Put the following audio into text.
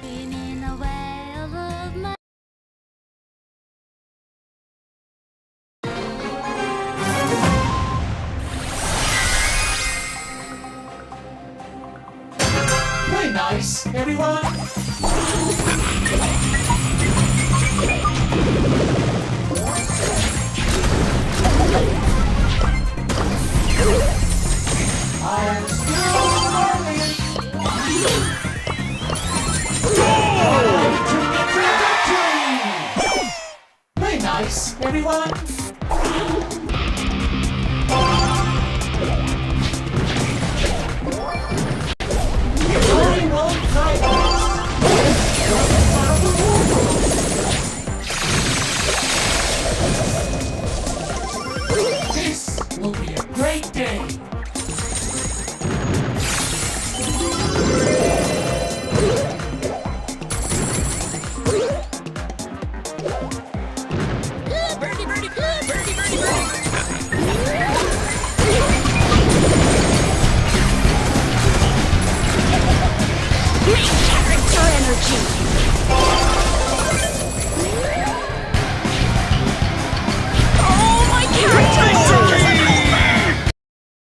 walking in a well of mud. Play nice, everyone! I'm still running! To victory! Play nice, everyone! This will be a great day! Birdie, birdie, good, birdie, birdie, birdie. Main character energy.